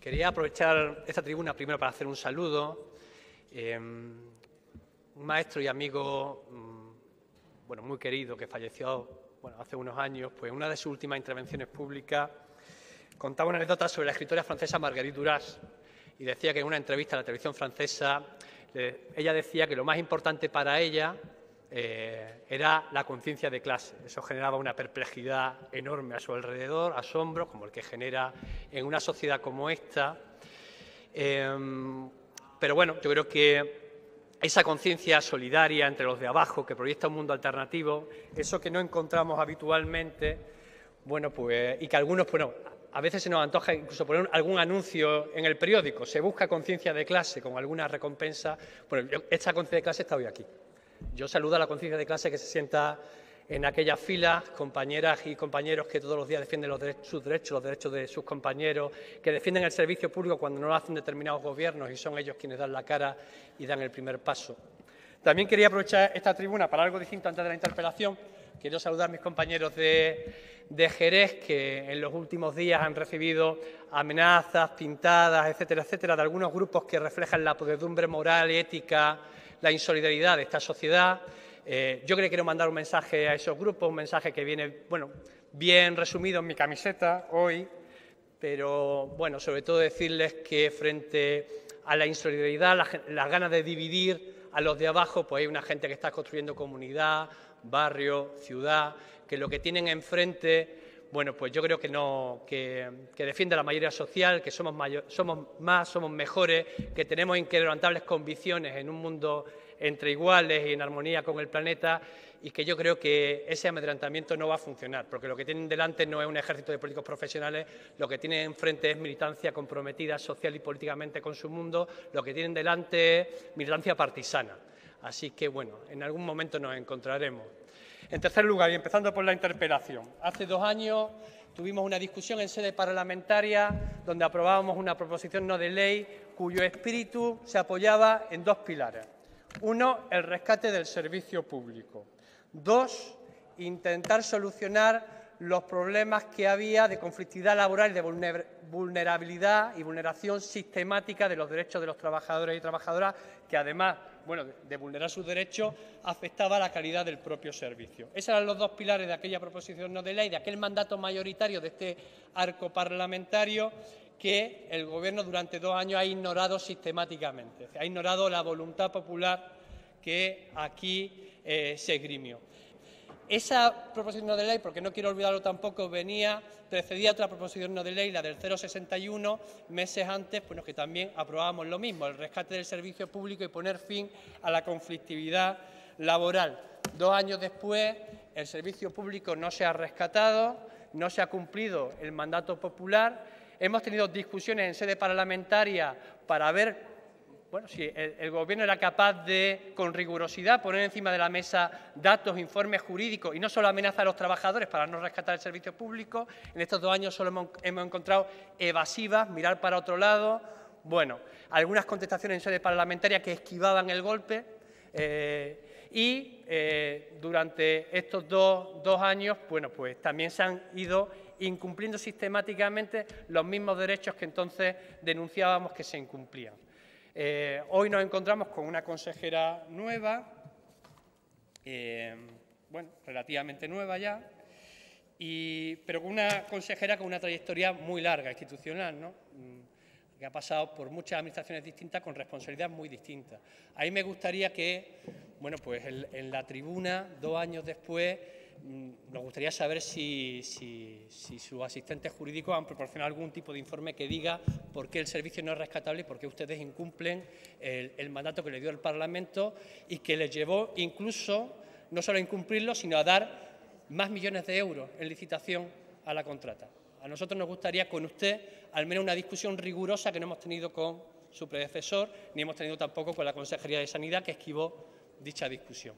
Quería aprovechar esta tribuna primero para hacer un saludo. Un maestro y amigo muy querido que falleció hace unos años, pues en una de sus últimas intervenciones públicas contaba una anécdota sobre la escritora francesa Marguerite Duras y decía que en una entrevista a la televisión francesa ella decía que lo más importante para ella era la conciencia de clase. Eso generaba una perplejidad enorme a su alrededor, asombro, como el que genera en una sociedad como esta. Pero bueno, yo creo que esa conciencia solidaria entre los de abajo, que proyecta un mundo alternativo, eso que no encontramos habitualmente, y que algunos, a veces se nos antoja incluso poner algún anuncio en el periódico, se busca conciencia de clase con alguna recompensa. Esta conciencia de clase está hoy aquí. Yo saludo a la conciencia de clase que se sienta en aquellas filas, compañeras y compañeros que todos los días defienden sus derechos, los derechos de sus compañeros, que defienden el servicio público cuando no lo hacen determinados gobiernos y son ellos quienes dan la cara y dan el primer paso. También quería aprovechar esta tribuna para algo distinto antes de la interpelación. Quiero saludar a mis compañeros de Jerez, que en los últimos días han recibido amenazas, pintadas, etcétera, etcétera, de algunos grupos que reflejan la podredumbre moral y ética, la insolidaridad de esta sociedad. Yo creo que quiero mandar un mensaje a esos grupos, un mensaje que viene, bien resumido en mi camiseta hoy, pero, sobre todo decirles que frente a la insolidaridad, las ganas de dividir a los de abajo, pues hay una gente que está construyendo comunidad, barrio, ciudad, que lo que tienen enfrente, yo creo que no, que defiende la mayoría social, que somos más, somos mejores, que tenemos inquebrantables convicciones en un mundo entre iguales y en armonía con el planeta, y que yo creo que ese amedrentamiento no va a funcionar, porque lo que tienen delante no es un ejército de políticos profesionales, lo que tienen enfrente es militancia comprometida social y políticamente con su mundo, lo que tienen delante es militancia partisana. Así que, en algún momento nos encontraremos. En tercer lugar, y empezando por la interpelación, hace 2 años tuvimos una discusión en sede parlamentaria donde aprobábamos una proposición no de ley cuyo espíritu se apoyaba en 2 pilares. 1, el rescate del servicio público. 2, intentar solucionar los problemas que había de conflictividad laboral y de vulnerabilidad y vulneración sistemática de los derechos de los trabajadores y trabajadoras, que además, de vulnerar sus derechos, afectaba a la calidad del propio servicio. Esos eran los 2 pilares de aquella proposición no de ley, de aquel mandato mayoritario de este arco parlamentario que el Gobierno durante 2 años ha ignorado sistemáticamente. Ha ignorado la voluntad popular que aquí se esgrimió. Esa proposición no de ley, porque no quiero olvidarlo tampoco, precedía otra proposición no de ley, la del 061, meses antes, que también aprobábamos lo mismo, el rescate del servicio público y poner fin a la conflictividad laboral. 2 años después, el servicio público no se ha rescatado, no se ha cumplido el mandato popular. Hemos tenido discusiones en sede parlamentaria para ver si el Gobierno era capaz de, con rigurosidad, poner encima de la mesa datos, informes jurídicos y no solo amenazar a los trabajadores para no rescatar el servicio público. En estos 2 años solo hemos encontrado evasivas, mirar para otro lado, algunas contestaciones en sede parlamentaria que esquivaban el golpe durante estos dos años, también se han ido incumpliendo sistemáticamente los mismos derechos que entonces denunciábamos que se incumplían. Hoy nos encontramos con una consejera nueva, relativamente nueva ya, pero con una consejera con una trayectoria muy larga institucional, ¿no? Que ha pasado por muchas administraciones distintas con responsabilidades muy distintas. Ahí me gustaría que, en la tribuna, 2 años después, nos gustaría saber si sus asistentes jurídicos han proporcionado algún tipo de informe que diga por qué el servicio no es rescatable y por qué ustedes incumplen el mandato que le dio el Parlamento y que les llevó incluso no solo a incumplirlo, sino a dar más millones de euros en licitación a la contrata. A nosotros nos gustaría con usted al menos una discusión rigurosa que no hemos tenido con su predecesor, ni hemos tenido tampoco con la Consejería de Sanidad, que esquivó dicha discusión.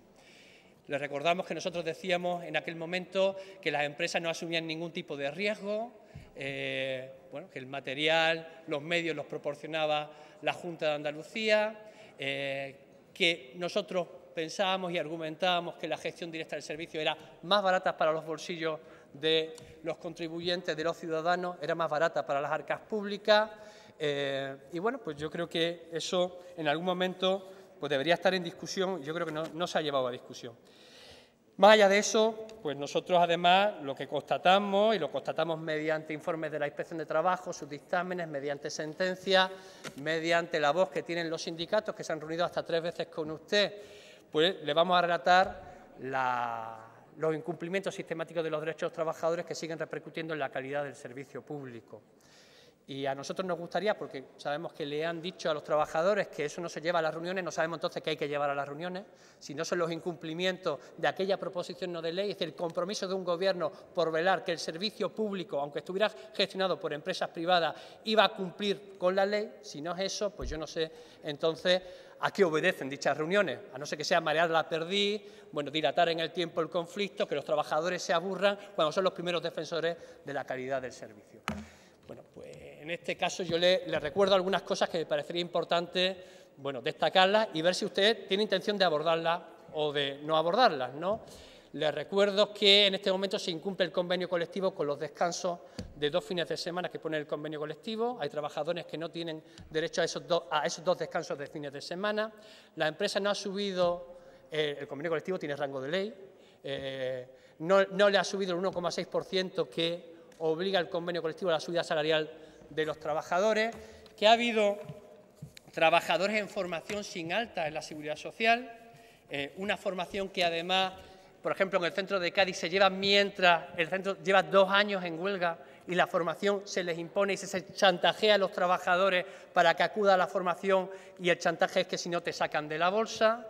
Les recordamos que nosotros decíamos en aquel momento que las empresas no asumían ningún tipo de riesgo, que el material, los medios los proporcionaba la Junta de Andalucía, que nosotros pensábamos y argumentábamos que la gestión directa del servicio era más barata para los bolsillos de los contribuyentes, de los ciudadanos, era más barata para las arcas públicas, Y bueno, pues yo creo que eso en algún momento pues debería estar en discusión. Yo creo que no se ha llevado a discusión. Más allá de eso, pues nosotros además lo que constatamos, y lo constatamos mediante informes de la Inspección de Trabajo, sus dictámenes, mediante sentencias, mediante la voz que tienen los sindicatos, que se han reunido hasta 3 veces con usted, pues le vamos a relatar los incumplimientos sistemáticos de los derechos de los trabajadores que siguen repercutiendo en la calidad del servicio público. Y a nosotros nos gustaría, porque sabemos que le han dicho a los trabajadores que eso no se lleva a las reuniones, no sabemos entonces qué hay que llevar a las reuniones, si no son los incumplimientos de aquella proposición no de ley, es decir, el compromiso de un Gobierno por velar que el servicio público, aunque estuviera gestionado por empresas privadas, iba a cumplir con la ley. Si no es eso, pues yo no sé entonces a qué obedecen dichas reuniones, a no ser que sea marear la perdiz, bueno, dilatar en el tiempo el conflicto, que los trabajadores se aburran cuando son los primeros defensores de la calidad del servicio. Bueno, pues en este caso yo le recuerdo algunas cosas que me parecería importante, bueno, destacarlas y ver si usted tiene intención de abordarlas o de no abordarlas, ¿no? Les recuerdo que en este momento se incumple el convenio colectivo con los descansos de 2 fines de semana que pone el convenio colectivo. Hay trabajadores que no tienen derecho a esos dos descansos de fines de semana. La empresa no ha subido, el convenio colectivo tiene rango de ley, no le ha subido el 1,6% que obliga el convenio colectivo a la subida salarial de los trabajadores, que ha habido trabajadores en formación sin alta en la Seguridad Social, una formación que además, por ejemplo, en el centro de Cádiz se lleva mientras el centro lleva 2 años en huelga y la formación se les impone y se chantajea a los trabajadores para que acuda a la formación y el chantaje es que si no te sacan de la bolsa.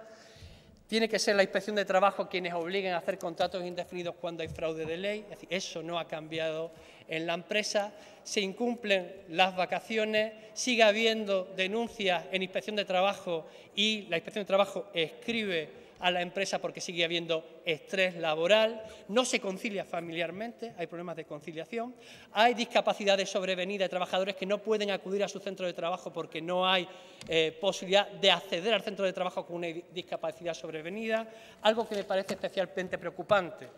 Tiene que ser la Inspección de Trabajo quienes obliguen a hacer contratos indefinidos cuando hay fraude de ley. Es decir, eso no ha cambiado en la empresa. Se incumplen las vacaciones, sigue habiendo denuncias en Inspección de Trabajo y la Inspección de Trabajo escribe a la empresa porque sigue habiendo estrés laboral, no se concilia familiarmente, hay problemas de conciliación, hay discapacidades sobrevenidas de trabajadores que no pueden acudir a su centro de trabajo porque no hay posibilidad de acceder al centro de trabajo con una discapacidad sobrevenida, algo que me parece especialmente preocupante.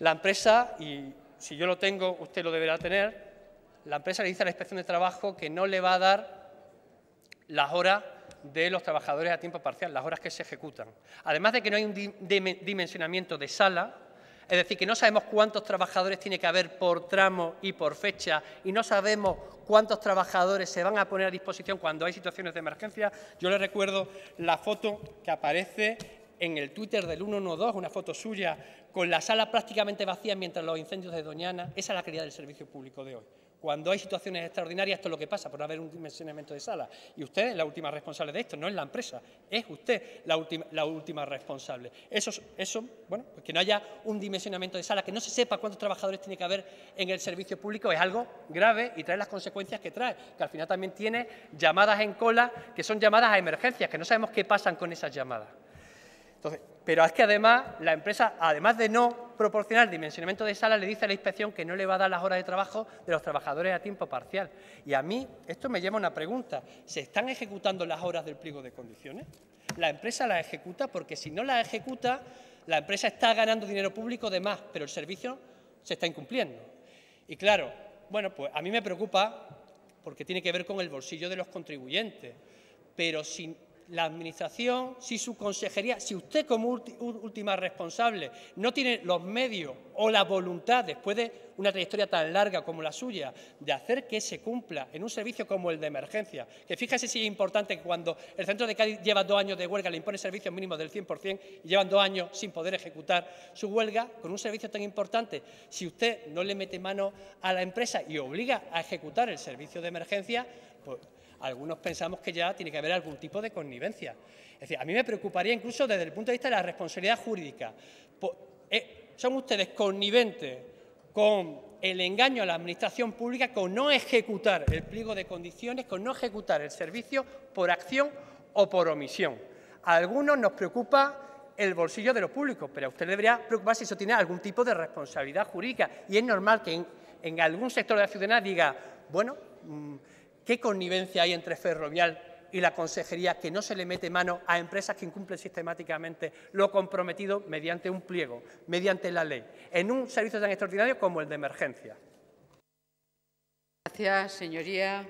La empresa, y si yo lo tengo, usted lo deberá tener, la empresa le dice a la Inspección de Trabajo que no le va a dar las horas de los trabajadores a tiempo parcial, las horas que se ejecutan. Además de que no hay un dimensionamiento de sala, es decir, que no sabemos cuántos trabajadores tiene que haber por tramo y por fecha y no sabemos cuántos trabajadores se van a poner a disposición cuando hay situaciones de emergencia. Yo les recuerdo la foto que aparece en el Twitter del 112, una foto suya, con la sala prácticamente vacía mientras los incendios de Doñana. Esa es la calidad del servicio público de hoy. Cuando hay situaciones extraordinarias, esto es lo que pasa, por no haber un dimensionamiento de sala. Y usted es la última responsable de esto, no es la empresa, es usted la última responsable. Eso bueno, pues que no haya un dimensionamiento de sala, que no se sepa cuántos trabajadores tiene que haber en el servicio público, es algo grave y trae las consecuencias que trae, que al final también tiene llamadas en cola, que son llamadas a emergencias, que no sabemos qué pasan con esas llamadas. Entonces, pero es que además la empresa, además de no proporcionar el dimensionamiento de sala, le dice a la inspección que no le va a dar las horas de trabajo de los trabajadores a tiempo parcial. Y a mí esto me lleva a una pregunta. ¿Se están ejecutando las horas del pliego de condiciones? La empresa las ejecuta porque si no las ejecuta, la empresa está ganando dinero público de más, pero el servicio se está incumpliendo. Y claro, bueno, pues a mí me preocupa porque tiene que ver con el bolsillo de los contribuyentes, pero si la Administración, si su consejería, si usted como última responsable no tiene los medios o la voluntad, después de una trayectoria tan larga como la suya, de hacer que se cumpla en un servicio como el de emergencia, que fíjese si es importante que cuando el centro de Cádiz lleva 2 años de huelga, le impone servicios mínimos del 100% y llevan 2 años sin poder ejecutar su huelga, con un servicio tan importante, si usted no le mete mano a la empresa y obliga a ejecutar el servicio de emergencia, pues algunos pensamos que ya tiene que haber algún tipo de connivencia. Es decir, a mí me preocuparía incluso desde el punto de vista de la responsabilidad jurídica. ¿Son ustedes conniventes con el engaño a la Administración pública, con no ejecutar el pliego de condiciones, con no ejecutar el servicio por acción o por omisión? A algunos nos preocupa el bolsillo de los públicos, pero a usted debería preocupar si eso tiene algún tipo de responsabilidad jurídica. Y es normal que en algún sector de la ciudadanía diga, bueno, ¿qué connivencia hay entre Ferrovial y la Consejería que no se le mete mano a empresas que incumplen sistemáticamente lo comprometido mediante un pliego, mediante la ley, en un servicio tan extraordinario como el de emergencia? Gracias, señoría.